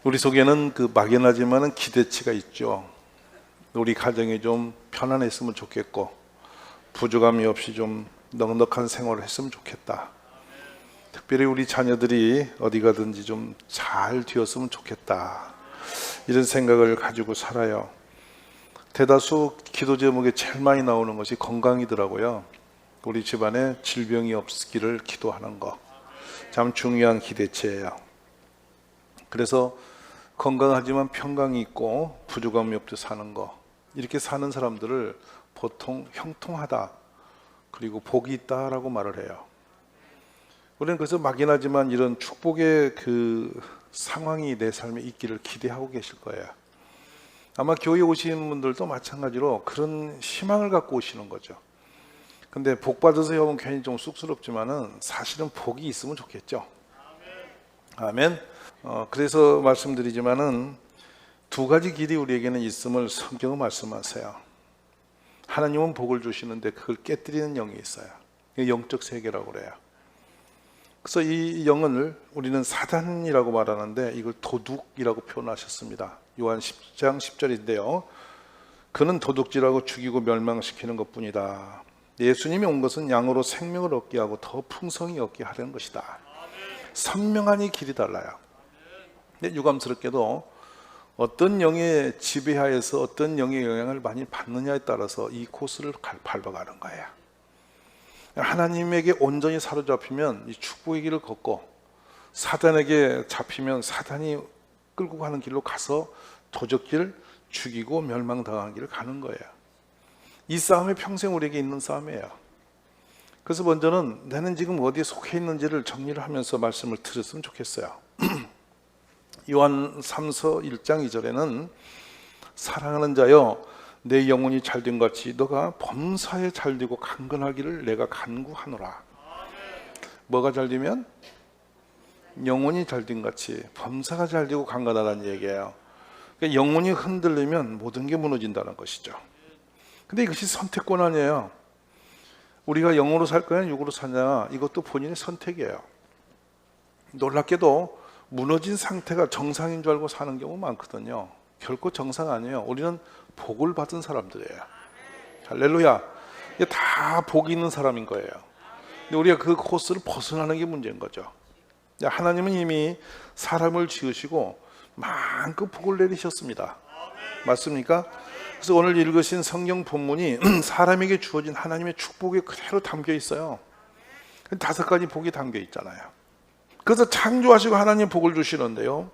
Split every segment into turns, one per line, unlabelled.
우리 속에는 그 막연하지만은 기대치가 있죠. 우리 가정이 좀 편안했으면 좋겠고, 부족함이 없이 좀 넉넉한 생활을 했으면 좋겠다. 특별히 우리 자녀들이 어디 가든지 좀 잘 되었으면 좋겠다. 이런 생각을 가지고 살아요. 대다수 기도 제목에 제일 많이 나오는 것이 건강이더라고요. 우리 집안에 질병이 없기를 기도하는 거 참 중요한 기대치예요. 그래서 건강하지만 평강이 있고 부족함이 없이 사는 거, 이렇게 사는 사람들을 보통 형통하다, 그리고 복이 있다라고 말을 해요. 우리는 그래서 막연하지만 이런 축복의 그 상황이 내 삶에 있기를 기대하고 계실 거예요. 아마 교회에 오시는 분들도 마찬가지로 그런 희망을 갖고 오시는 거죠. 근데 복 받으세요 하면 괜히 좀 쑥스럽지만은 사실은 복이 있으면 좋겠죠. 아멘. 그래서 말씀드리지만은 두 가지 길이 우리에게는 있음을 성경은 말씀하세요. 하나님은 복을 주시는데 그걸 깨뜨리는 영이 있어요. 영적 세계라고 그래요. 그래서 이 영을 우리는 사단이라고 말하는데 이걸 도둑이라고 표현하셨습니다. 요한 10장 10절인데요. 그는 도둑질하고 죽이고 멸망시키는 것뿐이다. 예수님이 온 것은 양으로 생명을 얻게 하고 더 풍성히 얻게 하려는 것이다. 선명하니 길이 달라요. 근데 유감스럽게도 어떤 영의 지배하에서 어떤 영의 영향을 많이 받느냐에 따라서 이 코스를 밟아가는 거예요. 하나님에게 온전히 사로잡히면 이 축복의 길을 걷고, 사단에게 잡히면 사단이 끌고 가는 길로 가서 도적질, 죽이고 멸망당하는 길을 가는 거예요. 이 싸움이 평생 우리에게 있는 싸움이에요. 그래서 먼저는 나는 지금 어디에 속해 있는지를 정리를 하면서 말씀을 드렸으면 좋겠어요. 요한 3서 1장 2절에는 사랑하는 자여 내 영혼이 잘된 같이 너가 범사에 잘되고 강건하기를 내가 간구하노라. 뭐가 잘되면? 영혼이 잘된 같이 범사가 잘되고 강건하다는 얘기예요. 그러니까 영혼이 흔들리면 모든 게 무너진다는 것이죠. 근데 이것이 선택권 아니에요. 우리가 영으로 살 거냐 육으로 사냐, 이것도 본인의 선택이에요. 놀랍게도 무너진 상태가 정상인 줄 알고 사는 경우 많거든요. 결코 정상 아니에요. 우리는 복을 받은 사람들이에요. 할렐루야. 이게 다 복이 있는 사람인 거예요. 근데 우리가 그 코스를 벗어나는 게 문제인 거죠. 하나님은 이미 사람을 지으시고 마음껏 복을 내리셨습니다. 맞습니까? 그래서 오늘 읽으신 성경 본문이 사람에게 주어진 하나님의 축복이 그대로 담겨 있어요. 5가지 복이 담겨 있잖아요. 그래서 창조하시고 하나님 복을 주시는데요,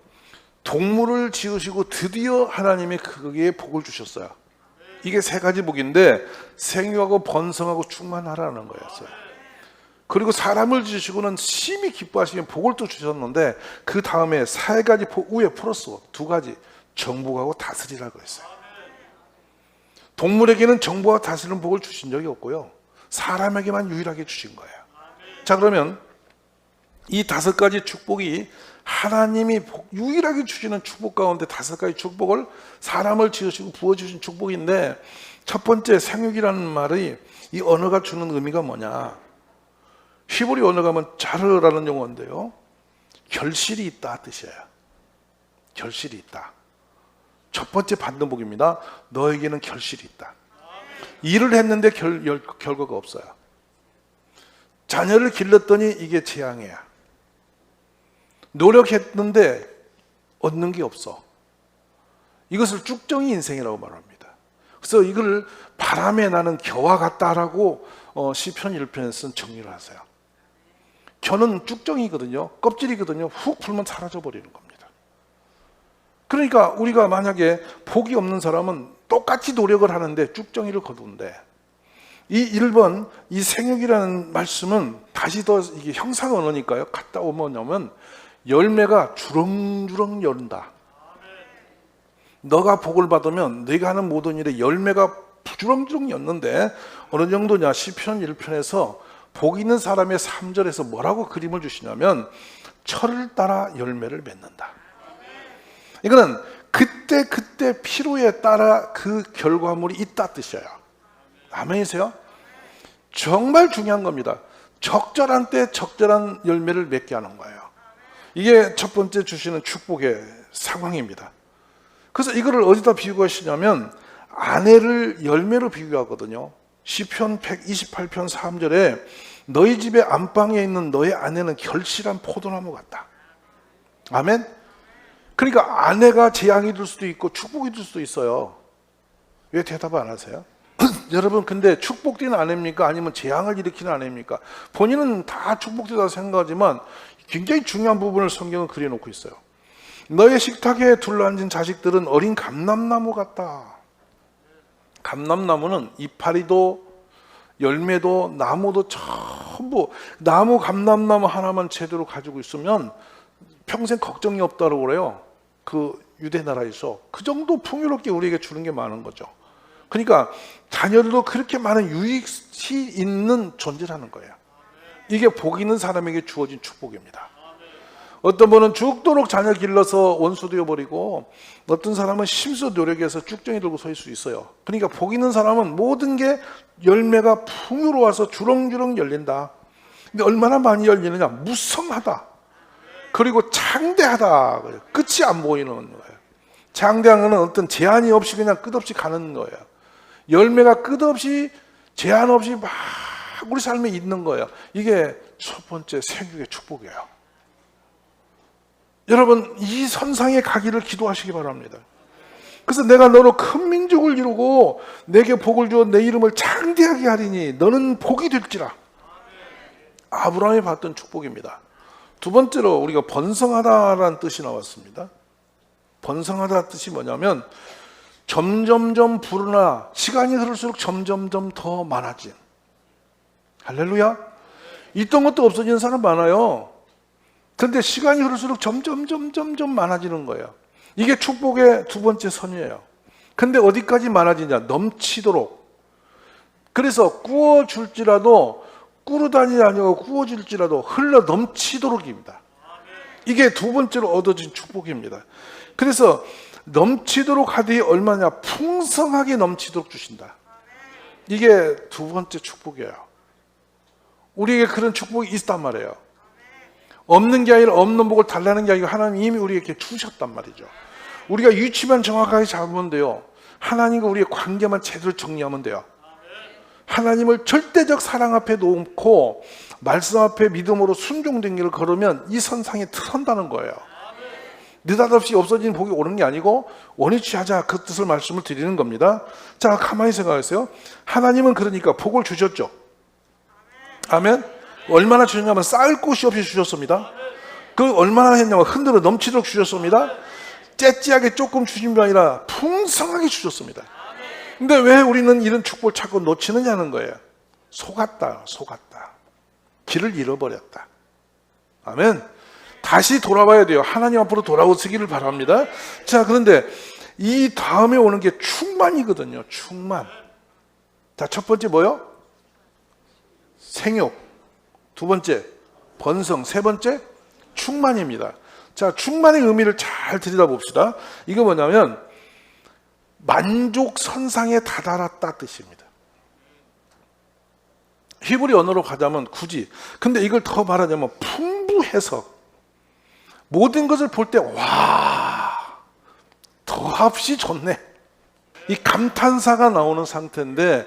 동물을 지으시고 드디어 하나님이 거기에 복을 주셨어요. 이게 3가지 복인데 생육하고 번성하고 충만하라는 거였어요. 그리고 사람을 지으시고는 심히 기뻐하시면 복을 또 주셨는데 그 다음에 4가지 복 위에 플러스 2가지 정복하고 다스리라고 했어요. 동물에게는 정복하고 다스리는 복을 주신 적이 없고요, 사람에게만 유일하게 주신 거예요. 자, 그러면 이 5가지 축복이 하나님이 유일하게 주시는 축복 가운데 5가지 축복을 사람을 지으시고 부어주신 축복인데, 첫 번째 생육이라는 말이 이 언어가 주는 의미가 뭐냐, 히브리 언어가 하면 자르라는 용어인데요, 결실이 있다 뜻이에요. 결실이 있다. 첫 번째 받는 복입니다. 너에게는 결실이 있다. 일을 했는데 결과가 없어요. 자녀를 길렀더니 이게 재앙이야. 노력했는데 얻는 게 없어. 이것을 쭉정이 인생이라고 말합니다. 그래서 이걸 바람에 나는 겨와 같다라고 시편 1편에서는 정리를 하세요. 겨는 쭉정이거든요. 껍질이거든요. 훅 풀면 사라져 버리는 겁니다. 그러니까 우리가 만약에 복이 없는 사람은 똑같이 노력을 하는데 쭉정이를 거두는데, 이 1번 이 생육이라는 말씀은 다시 더 이게 형상 언어니까요. 갔다 오면 열매가 주렁주렁 열린다. 너가 복을 받으면 네가 하는 모든 일에 열매가 주렁주렁 였는데 어느 정도냐, 시편 1편에서 복 있는 사람의 3절에서 뭐라고 그림을 주시냐면 철을 따라 열매를 맺는다. 이거는 그때 필요에 따라 그 결과물이 있다 뜻이에요. 아멘이세요? 정말 중요한 겁니다. 적절한 때 적절한 열매를 맺게 하는 거예요. 이게 첫 번째 주시는 축복의 상황입니다. 그래서 이거를 어디다 비유하시냐면 아내를 열매로 비유하거든요. 시편 128편 3절에 너희 집의 안방에 있는 너의 아내는 결실한 포도나무 같다. 아멘. 그러니까 아내가 재앙이 될 수도 있고 축복이 될 수도 있어요. 왜 대답 안 하세요? 여러분, 근데 축복된 아내입니까? 아니면 재앙을 일으키는 아내입니까? 본인은 다 축복되다고 생각하지만 굉장히 중요한 부분을 성경은 그려놓고 있어요. 너의 식탁에 둘러앉은 자식들은 어린 감람나무 같다. 감람나무는 이파리도 열매도 나무도 전부, 나무 감람나무 하나만 제대로 가지고 있으면 평생 걱정이 없다고 그래요. 그 유대 나라에서 그 정도 풍요롭게 우리에게 주는 게 많은 거죠. 그러니까 자녀들도 그렇게 많은 유익이 있는 존재라는 거예요. 이게 복 있는 사람에게 주어진 축복입니다. 어떤 분은 죽도록 자녀 길러서 원수 되어버리고, 어떤 사람은 심수 노력해서 쭉정이 들고 설 수 있어요. 그러니까 복 있는 사람은 모든 게 열매가 풍요로워서 주렁주렁 열린다. 근데 얼마나 많이 열리느냐? 무성하다. 그리고 창대하다. 끝이 안 보이는 거예요. 창대한 것은 어떤 제한이 없이 그냥 끝없이 가는 거예요. 열매가 끝없이 제한 없이 막 우리 삶에 있는 거예요. 이게 첫 번째 생육의 축복이에요. 여러분, 이 선상에 가기를 기도하시기 바랍니다. 그래서 내가 너로 큰 민족을 이루고 내게 복을 주어 내 이름을 창대하게 하리니 너는 복이 될지라. 아브라함이 받던 축복입니다. 두 번째로 우리가 번성하다라는 뜻이 나왔습니다. 번성하다 뜻이 뭐냐면 점점점 불어나 시간이 흐를수록 점점점 더 많아진. 할렐루야. 있던 것도 없어지는 사람 많아요. 그런데 시간이 흐를수록 점점 많아지는 거예요. 이게 축복의 두 번째 선이에요. 근데 어디까지 많아지냐? 넘치도록. 그래서 구워줄지라도 꾸르다니 아니고 구워질지라도 흘러 넘치도록입니다. 이게 두 번째로 얻어진 축복입니다. 그래서 넘치도록 하되 얼마냐? 풍성하게 넘치도록 주신다. 이게 두 번째 축복이에요. 우리에게 그런 축복이 있단 말이에요. 없는 게 아니라 없는 복을 달라는 게 아니고 하나님 이미 우리에게 주셨단 말이죠. 우리가 위치만 정확하게 잡으면 돼요. 하나님과 우리의 관계만 제대로 정리하면 돼요. 하나님을 절대적 사랑 앞에 놓고 말씀 앞에 믿음으로 순종된 길을 걸으면 이 선상에 들어간다는 거예요. 느닷없이 없어진 복이 오는 게 아니고 원위치 하자, 그 뜻을 말씀을 드리는 겁니다. 자, 가만히 생각하세요. 하나님은 그러니까 복을 주셨죠. 아멘. 얼마나 주셨냐면 쌓을 곳이 없이 주셨습니다. 그 얼마나 했냐면 흔들어 넘치도록 주셨습니다. 째째하게 조금 주신 게 아니라 풍성하게 주셨습니다. 근데 왜 우리는 이런 축복을 찾고 놓치느냐는 거예요. 속았다. 길을 잃어버렸다. 아멘. 다시 돌아와야 돼요. 하나님 앞으로 돌아오시기를 바랍니다. 자, 그런데 이 다음에 오는 게 충만이거든요. 충만. 자, 첫 번째 뭐요? 생육. 두 번째 번성. 세 번째 충만입니다. 자, 충만의 의미를 잘 들여다봅시다. 이거 뭐냐면 만족 선상에 다다랐다 뜻입니다. 히브리 언어로 가자면 굳이, 근데 이걸 더 말하자면 풍부해서 모든 것을 볼 때 와, 더없이 좋네, 이 감탄사가 나오는 상태인데,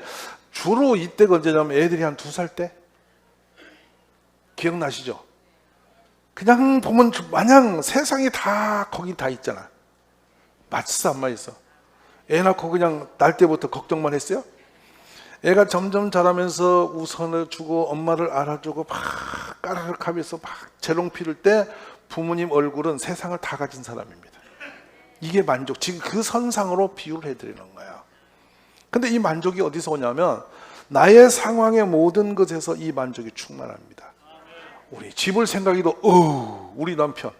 주로 이때가 언제냐면 애들이 한 2살 때. 기억나시죠? 그냥 보면 마냥 세상이 다 거기 다 있잖아. 맞있어 안 맞있어? 애 낳고 그냥 날 때부터 걱정만 했어요? 애가 점점 자라면서 우선을 주고 엄마를 알아주고 막 까르륵 하면서 막 재롱 피울 때 부모님 얼굴은 세상을 다 가진 사람입니다. 이게 만족. 지금 그 선상으로 비유를 해드리는 거예요. 근데 이 만족이 어디서 오냐면 나의 상황의 모든 것에서 이 만족이 충만합니다. 우리 집을 생각해도 우리 남편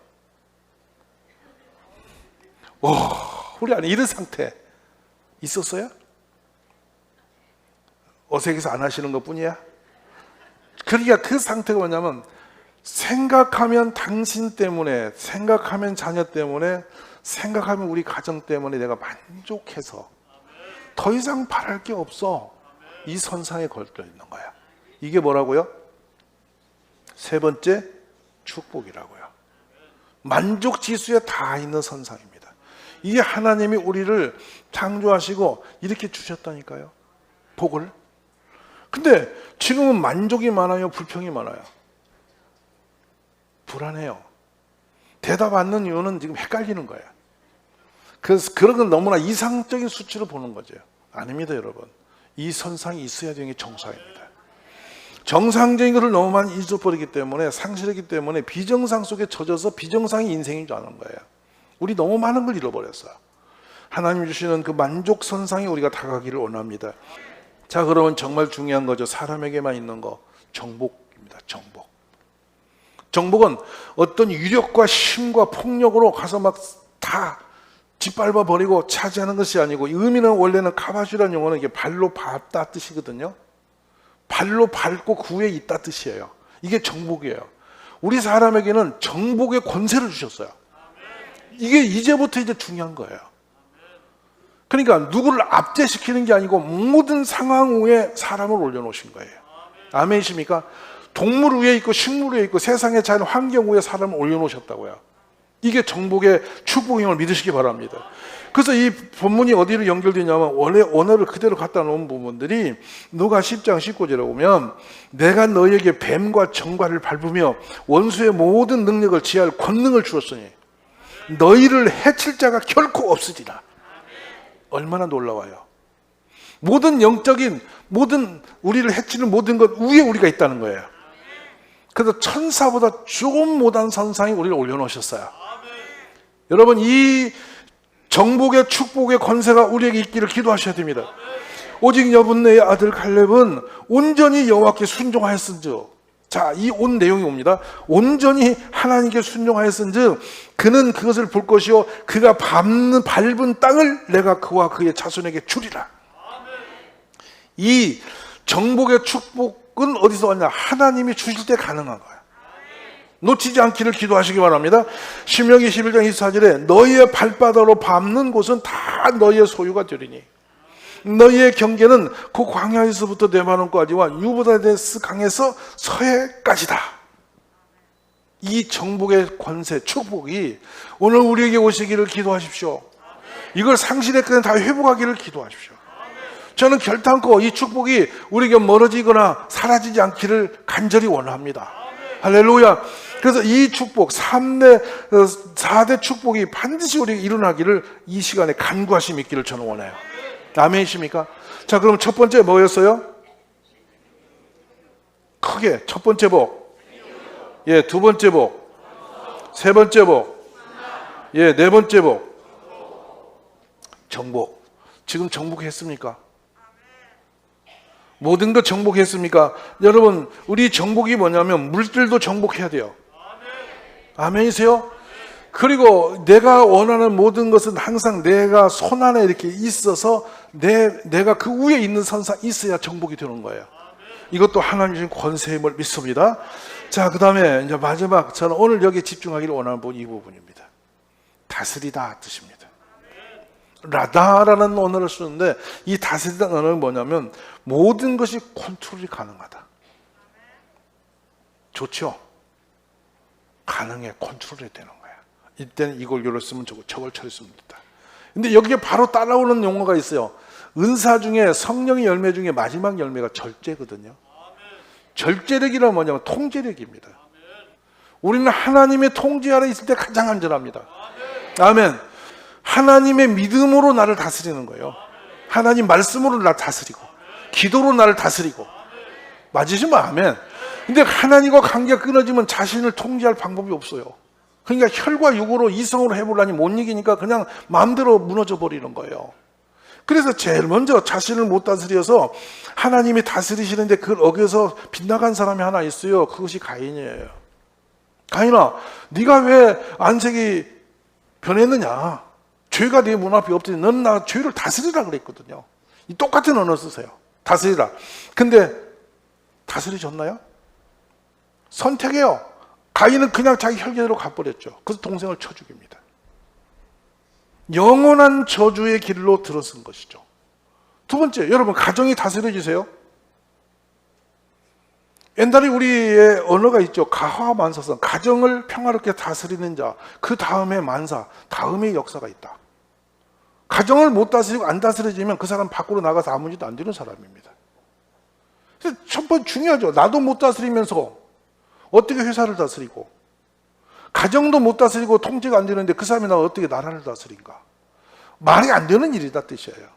우리 안에 이런 상태 있었어요? 어색해서 안 하시는 것 뿐이야? 그러니까 그 상태가 뭐냐면 생각하면 당신 때문에, 생각하면 자녀 때문에, 생각하면 우리 가정 때문에 내가 만족해서 더 이상 바랄 게 없어. 이 선상에 걸려 있는 거야. 이게 뭐라고요? 세 번째 축복이라고요. 만족 지수에 다 있는 선상입니다. 이게 하나님이 우리를 창조하시고 이렇게 주셨다니까요. 복을. 근데 지금은 만족이 많아요? 불평이 많아요? 불안해요. 대답 않는 이유는 지금 헷갈리는 거예요. 그래서 그런 건 너무나 이상적인 수치로 보는 거죠. 아닙니다, 여러분. 이 선상이 있어야 되는 게 정상입니다. 정상적인 것을 너무 많이 잊어버리기 때문에, 상실했기 때문에 비정상 속에 젖어서 비정상이 인생인 줄 아는 거예요. 우리 너무 많은 걸 잃어버렸어요. 하나님 주시는 그 만족 선상에 우리가 다가가기를 원합니다. 자, 그러면 정말 중요한 거죠. 사람에게만 있는 거, 정복입니다. 정복. 정복은 어떤 유력과 힘과 폭력으로 가서 막 다 짓밟아 버리고 차지하는 것이 아니고, 이 의미는 원래는 카바슈라는 용어는 이게 발로 밟다 뜻이거든요. 발로 밟고 그 위에 있다 뜻이에요. 이게 정복이에요. 우리 사람에게는 정복의 권세를 주셨어요. 이게 이제부터 이제 중요한 거예요. 그러니까 누구를 압제시키는 게 아니고 모든 상황 위에 사람을 올려놓으신 거예요. 아멘이십니까? 동물 위에 있고 식물 위에 있고 세상에 자연 환경 위에 사람을 올려놓으셨다고요. 이게 정복의 축복임을 믿으시기 바랍니다. 그래서 이 본문이 어디로 연결되냐면, 원래 언어를 그대로 갖다 놓은 부분들이 누가 10장 19절에 보면, 내가 너에게 뱀과 정갈을 밟으며 원수의 모든 능력을 지할 권능을 주었으니 너희를 해칠 자가 결코 없으리라. 얼마나 놀라워요. 모든 영적인, 모든 우리를 해치는 모든 것 위에 우리가 있다는 거예요. 그래서 천사보다 조금 못한 선상에 우리를 올려놓으셨어요. 여러분, 이 정복의 축복의 권세가 우리에게 있기를 기도하셔야 됩니다. 오직 여분네의 아들 갈렙은 온전히 여호와께 순종하였은즉, 자, 이 온 내용이 옵니다. 온전히 하나님께 순종하였은즉 그는 그것을 볼 것이요 그가 밟은 땅을 내가 그와 그의 자손에게 주리라. 이 정복의 축복은 어디서 왔냐? 하나님이 주실 때 가능한 거예요. 놓치지 않기를 기도하시기 바랍니다. 신명기 11장 24절에 너희의 발바닥으로 밟는 곳은 다 너희의 소유가 되리니 너희의 경계는 그 광야에서부터 레바논까지와 유브라데스 강에서 서해까지다. 이 정복의 권세, 축복이 오늘 우리에게 오시기를 기도하십시오. 이걸 상실했거든 다 회복하기를 기도하십시오. 저는 결단코 이 축복이 우리에게 멀어지거나 사라지지 않기를 간절히 원합니다. 할렐루야. 그래서 이 축복, 4대 축복이 반드시 우리에게 일어나기를 이 시간에 간구하심 있기를 저는 원해요. 아멘이십니까? 자, 그럼 첫 번째 뭐였어요? 크게 첫 번째 복, 예, 두 번째 복, 세 번째 복, 예, 네 번째 복, 정복. 지금 정복했습니까? 모든 것 정복했습니까? 여러분, 우리 정복이 뭐냐면 물들도 정복해야 돼요. 아멘이세요? 그리고 내가 원하는 모든 것은 항상 내가 손 안에 이렇게 있어서 내가 그 위에 있는 선상 있어야 정복이 되는 거예요. 이것도 하나님 주신 권세임을 믿습니다. 자, 그 다음에 이제 마지막, 저는 오늘 여기 집중하기를 원하는 부분, 이 부분입니다. 다스리다 뜻입니다. 라다라는 언어를 쓰는데, 이 다스리다는 언어는 뭐냐면 모든 것이 컨트롤이 가능하다. 좋죠? 가능해. 컨트롤이 되는 거야. 이때는 이걸 요로 쓰면 좋고 저걸 저리 쓰면 된다. 근데 여기에 바로 따라오는 용어가 있어요. 은사 중에, 성령의 열매 중에 마지막 열매가 절제거든요. 절제력이란 뭐냐면 통제력입니다. 우리는 하나님의 통제 아래 있을 때 가장 안전합니다. 아멘. 하나님의 믿음으로 나를 다스리는 거예요. 하나님 말씀으로 나를 다스리고 기도로 나를 다스리고. 맞으시면 아멘. 근데 하나님과 관계가 끊어지면 자신을 통제할 방법이 없어요. 그러니까 혈과 육으로 이성으로 해보려니 못 이기니까 그냥 마음대로 무너져 버리는 거예요. 그래서 제일 먼저 자신을 못 다스려서 하나님이 다스리시는데 그걸 어겨서 빗나간 사람이 하나 있어요. 그것이 가인이에요. 가인아, 네가 왜 안색이 변했느냐? 죄가 네 문 앞에 없더니 너는 나 죄를 다스리라 그랬거든요. 이 똑같은 언어 쓰세요. 다스리라. 근데 다스리셨나요? 선택해요. 가인은 그냥 자기 혈계대로 가버렸죠. 그래서 동생을 쳐 죽입니다. 영원한 저주의 길로 들어선 것이죠. 두 번째, 여러분 가정이 다스려지세요? 옛날에 우리의 언어가 있죠. 가화만사성, 가정을 평화롭게 다스리는 자, 그 다음에 만사, 다음에 역사가 있다. 가정을 못 다스리고 안 다스려지면 그 사람 밖으로 나가서 아무 짓도 안 되는 사람입니다. 그래서 첫 번째 중요하죠. 나도 못 다스리면서 어떻게 회사를 다스리고, 가정도 못 다스리고 통제가 안 되는데 그 사람이 나가 어떻게 나라를 다스린가. 말이 안 되는 일이다 뜻이에요.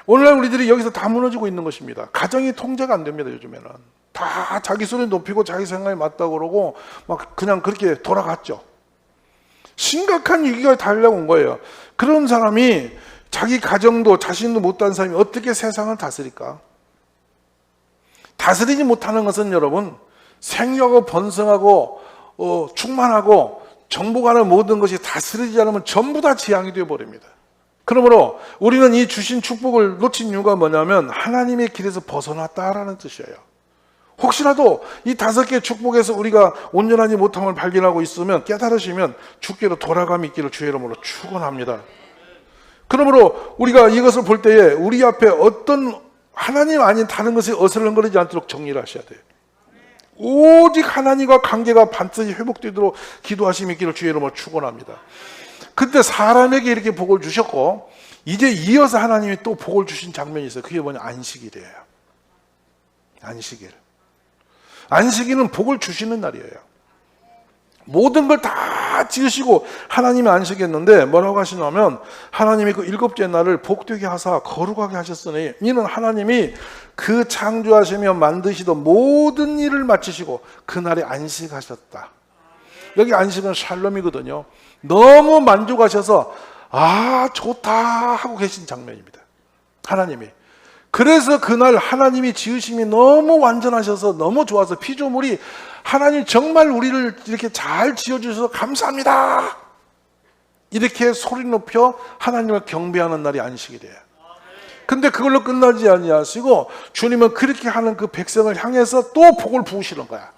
오늘날 우리들이 여기서 다 무너지고 있는 것입니다. 가정이 통제가 안 됩니다. 요즘에는 다 자기 소리 높이고 자기 생각에 맞다고 그러고 막 그냥 그렇게 돌아갔죠. 심각한 위기가 달려온 거예요. 그런 사람이 자기 가정도 자신도 못한 사람이 어떻게 세상을 다스릴까? 다스리지 못하는 것은 여러분, 생육하고 번성하고 충만하고 정복하는 모든 것이 다스리지 않으면 전부 다 지향이 되어버립니다. 그러므로 우리는 이 주신 축복을 놓친 이유가 뭐냐면 하나님의 길에서 벗어났다라는 뜻이에요. 혹시라도 이 5개의 축복에서 우리가 온전하지 못함을 발견하고 있으면 깨달으시면 주께로 돌아감이 있기를 주의 이름으로 축원합니다. 그러므로 우리가 이것을 볼 때에 우리 앞에 어떤 하나님 아닌 다른 것이 어슬렁거리지 않도록 정리를 하셔야 돼요. 오직 하나님과 관계가 반드시 회복되도록 기도하심이 있기를 주의 이름으로 축원합니다. 그때 사람에게 이렇게 복을 주셨고 이제 이어서 하나님이 또 복을 주신 장면이 있어요. 그게 뭐냐? 안식일이에요. 안식일. 안식일은 복을 주시는 날이에요. 모든 걸 다 지으시고 하나님이 안식했는데 뭐라고 하시냐면 하나님이 그 7째 날을 복되게 하사 거룩하게 하셨으니 이는 하나님이 그 창조하시며 만드시던 모든 일을 마치시고 그날에 안식하셨다. 여기 안식은 샬롬이거든요. 너무 만족하셔서 아 좋다 하고 계신 장면입니다. 하나님이. 그래서 그날 하나님이 지으심이 너무 완전하셔서 너무 좋아서 피조물이 하나님 정말 우리를 이렇게 잘 지어주셔서 감사합니다 이렇게 소리 높여 하나님을 경배하는 날이 안식일이에요. 근데 그걸로 끝나지 아니하시고 주님은 그렇게 하는 그 백성을 향해서 또 복을 부으시는 거야.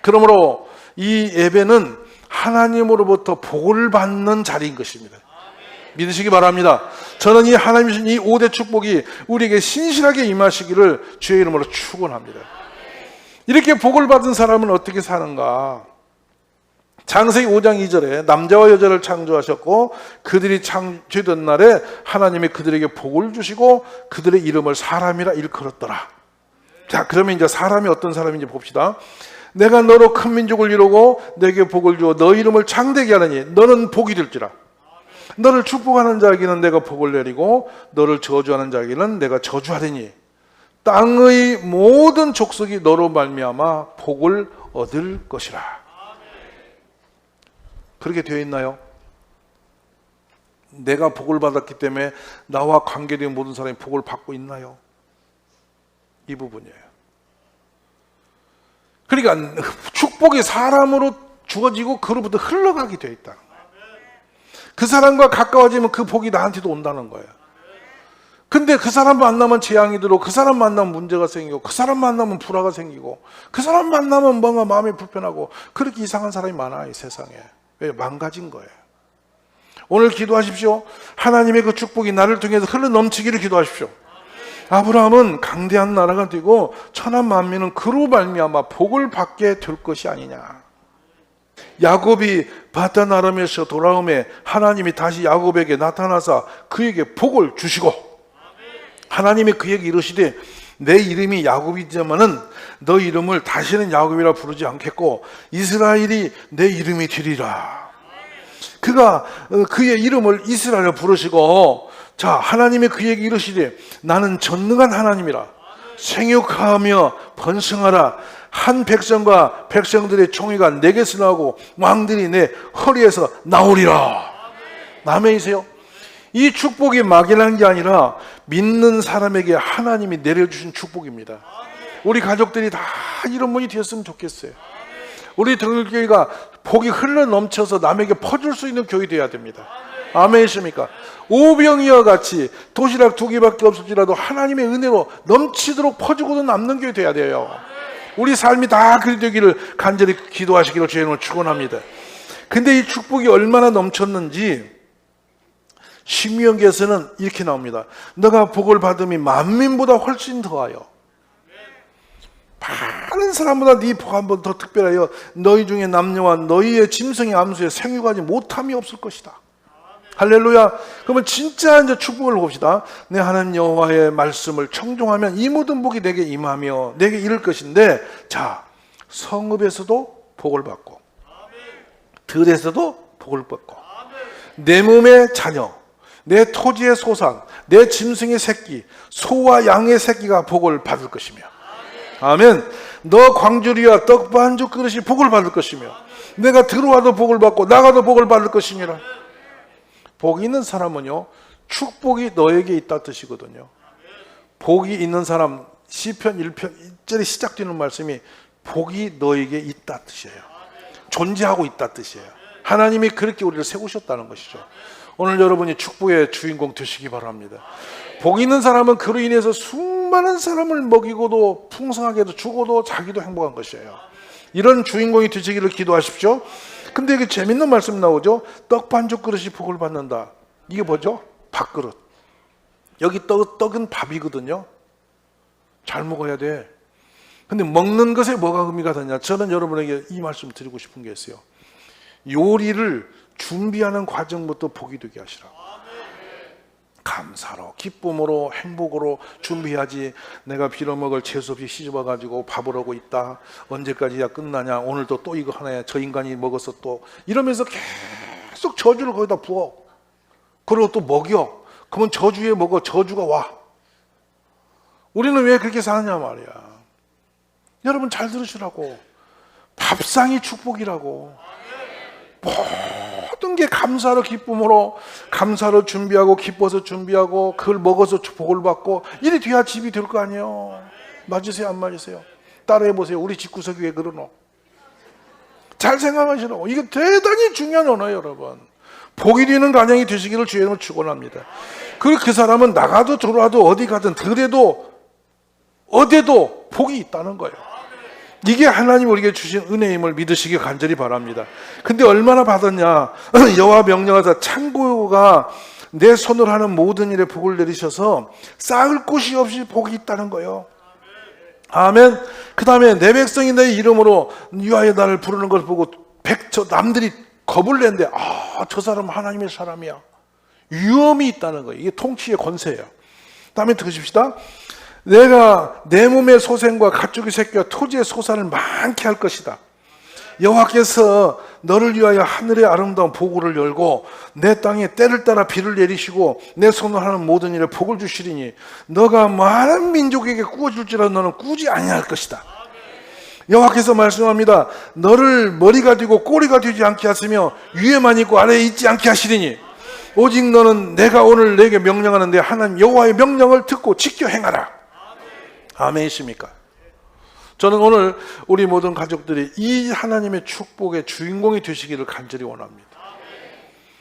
그러므로 이 예배는 하나님으로부터 복을 받는 자리인 것입니다. 믿으시기 바랍니다. 저는 이 하나님 주신 이 5대 축복이 우리에게 신실하게 임하시기를 주의 이름으로 축원합니다. 이렇게 복을 받은 사람은 어떻게 사는가? 창세기 5장 2절에 남자와 여자를 창조하셨고 그들이 창조된 날에 하나님이 그들에게 복을 주시고 그들의 이름을 사람이라 일컬었더라. 자, 그러면 이제 사람이 어떤 사람인지 봅시다. 내가 너로 큰 민족을 이루고 내게 복을 주어 너 이름을 창대게 하느니 너는 복이 될지라. 너를 축복하는 자에게는 내가 복을 내리고 너를 저주하는 자에게는 내가 저주하리니 땅의 모든 족속이 너로 말미암아 복을 얻을 것이라. 그렇게 되어 있나요? 내가 복을 받았기 때문에 나와 관계된 모든 사람이 복을 받고 있나요? 이 부분이에요. 그러니까 축복이 사람으로 주어지고 그로부터 흘러가게 되어 있다. 그 사람과 가까워지면 그 복이 나한테도 온다는 거예요. 근데 그 사람 만나면 재앙이 들어, 그 사람 만나면 문제가 생기고, 그 사람 만나면 불화가 생기고, 그 사람 만나면 뭔가 마음이 불편하고, 그렇게 이상한 사람이 많아요, 이 세상에. 왜? 망가진 거예요. 오늘 기도하십시오. 하나님의 그 축복이 나를 통해서 흘러 넘치기를 기도하십시오. 아브라함은 강대한 나라가 되고 천한 만민은 그로 말미암아 복을 받게 될 것이 아니냐. 야곱이 바단 아람에서 돌아오매 하나님이 다시 야곱에게 나타나사 그에게 복을 주시고 하나님이 그에게 이르시되 내 이름이 야곱이지만은 너 이름을 다시는 야곱이라 부르지 않겠고 이스라엘이 내 이름이 되리라. 그가 그의 이름을 이스라엘로 부르시고 자 하나님이 그에게 이르시되 나는 전능한 하나님이라 생육하며 번성하라. 한 백성과 백성들의 총회가 내게서 나오고 왕들이 내 허리에서 나오리라. 아멘이세요? 이 축복이 막연한 게 아니라 믿는 사람에게 하나님이 내려주신 축복입니다. 우리 가족들이 다 이런 분이 되었으면 좋겠어요. 우리 등일교회가 복이 흘러 넘쳐서 남에게 퍼줄 수 있는 교회 되어야 됩니다. 아멘이십니까? 오병이와 같이 도시락 2개밖에 없을지라도 하나님의 은혜로 넘치도록 퍼주고도 남는 교회 되어야 돼요. 우리 삶이 다 그리 되기를 간절히 기도하시기로 주님을 축원합니다. 근데 이 축복이 얼마나 넘쳤는지 신명기에서는 이렇게 나옵니다. 너가 복을 받음이 만민보다 훨씬 더하여 많은 사람보다 네 복 한 번 더 특별하여 너희 중에 남녀와 너희의 짐승의 암수에 생육하지 못함이 없을 것이다. 할렐루야. 그러면 진짜 이제 축복을 봅시다. 내 하나님 여호와의 말씀을 청종하면 이 모든 복이 내게 임하며 내게 이를 것인데, 자, 성읍에서도 복을 받고 들에서도 복을 받고 내 몸의 자녀, 내 토지의 소산, 내 짐승의 새끼, 소와 양의 새끼가 복을 받을 것이며, 아멘. 너 광주리와 떡 반죽 그릇이 복을 받을 것이며, 내가 들어와도 복을 받고 나가도 복을 받을 것이니라. 복이 있는 사람은요, 축복이 너에게 있다 뜻이거든요. 복이 있는 사람, 시편 1편 1절에 시작되는 말씀이 복이 너에게 있다 뜻이에요. 존재하고 있다 뜻이에요. 하나님이 그렇게 우리를 세우셨다는 것이죠. 오늘 여러분이 축복의 주인공 되시기 바랍니다. 복 있는 사람은 그로 인해서 수많은 사람을 먹이고도 풍성하게도 주고도 자기도 행복한 것이에요. 이런 주인공이 되시기를 기도하십시오. 근데 이게 재밌는 말씀 나오죠. 떡 반죽 그릇이 복을 받는다. 이게 뭐죠? 밥그릇. 여기 떡은 밥이거든요. 잘 먹어야 돼. 근데 먹는 것에 뭐가 의미가 되냐? 저는 여러분에게 이 말씀 드리고 싶은 게 있어요. 요리를 준비하는 과정부터 복이 되게 하시라고. 감사로, 기쁨으로, 행복으로 준비해야지. 내가 빌어먹을 재수 없이 시집와가지고 밥을 하고 있다. 언제까지야 끝나냐? 오늘도 또 이거 하나야. 저 인간이 먹어서 또 이러면서 계속 저주를 거기다 부어. 그리고 또 먹여. 그러면 저주에 먹어. 저주가 와. 우리는 왜 그렇게 사느냐 말이야. 여러분 잘 들으시라고. 밥상이 축복이라고. 모든 게 감사로, 기쁨으로, 감사로 준비하고 기뻐서 준비하고 그걸 먹어서 복을 받고 이래 돼야 집이 될 거 아니에요. 맞으세요? 안 맞으세요? 따라해 보세요. 우리 집구석이 왜 그러노? 잘 생각하시라고. 이거 대단히 중요한 언어예요, 여러분. 복이 되는 가정이 되시기를 주의 이름으로 축원합니다. 그리고 그 사람은 나가도 들어와도 어디 가든 들에도 어디에도 복이 있다는 거예요. 이게 하나님 우리에게 주신 은혜임을 믿으시기 간절히 바랍니다. 근데 얼마나 받았냐? 여호와 명령하사 창고가 내 손으로 하는 모든 일에 복을 내리셔서 쌓을 곳이 없이 복이 있다는 거예요. 아멘. 그 다음에 내 백성이 내 이름으로 위하여 나를 부르는 걸 보고 남들이 겁을 낸대. 저 사람은 하나님의 사람이야. 위험이 있다는 거예요. 이게 통치의 권세예요. 다음에 들으십시다. 내가 내 몸의 소생과 가축의 새끼와 토지의 소산을 많게 할 것이다. 여호와께서 너를 위하여 하늘의 아름다운 보고를 열고 내 땅에 때를 따라 비를 내리시고 내 손으로 하는 모든 일에 복을 주시리니 너가 많은 민족에게 꾸어줄지라도 너는 꾸지 아니할 것이다. 여호와께서 말씀합니다. 너를 머리가 되고 꼬리가 되지 않게 하시며 위에만 있고 아래에 있지 않게 하시리니 오직 너는 내가 오늘 내게 명령하는 내 하나님 여호와의 명령을 듣고 지켜 행하라. 아멘이십니까? 저는 오늘 우리 모든 가족들이 이 하나님의 축복의 주인공이 되시기를 간절히 원합니다.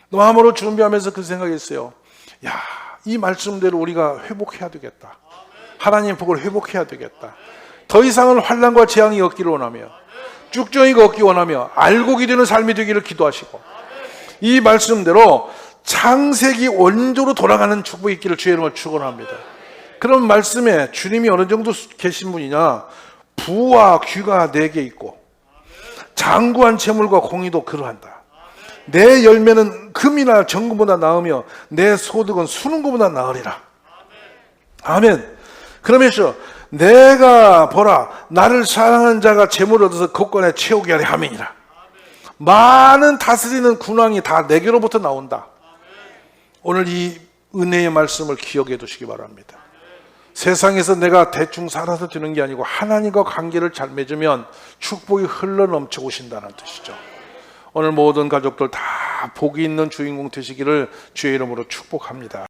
마음으로 준비하면서 그 생각했어요. 야, 이 말씀대로 우리가 회복해야 되겠다. 하나님의 복을 회복해야 되겠다. 더 이상은 환난과 재앙이 없기를 원하며 쭉정이가 없기 원하며 알고 기르는 삶이 되기를 기도하시고 이 말씀대로 창세기 원조로 돌아가는 축복이 있기를 주의 이름으로 축원합니다. 그런 말씀에 주님이 어느 정도 계신 분이냐? 부와 귀가 내게 있고 장구한 재물과 공의도 그러한다. 내 열매는 금이나 정금보다 나으며 내 소득은 수능금보다 나으리라. 아멘. 그러면서 내가 보라 나를 사랑하는 자가 재물을 얻어서 곳간에 채우게 하려 함이니라. 많은 다스리는 군왕이 다 내게로부터 나온다. 오늘 이 은혜의 말씀을 기억해 두시기 바랍니다. 세상에서 내가 대충 살아서 되는 게 아니고 하나님과 관계를 잘 맺으면 축복이 흘러 넘쳐 오신다는 뜻이죠. 오늘 모든 가족들 다 복이 있는 주인공 되시기를 주의 이름으로 축복합니다.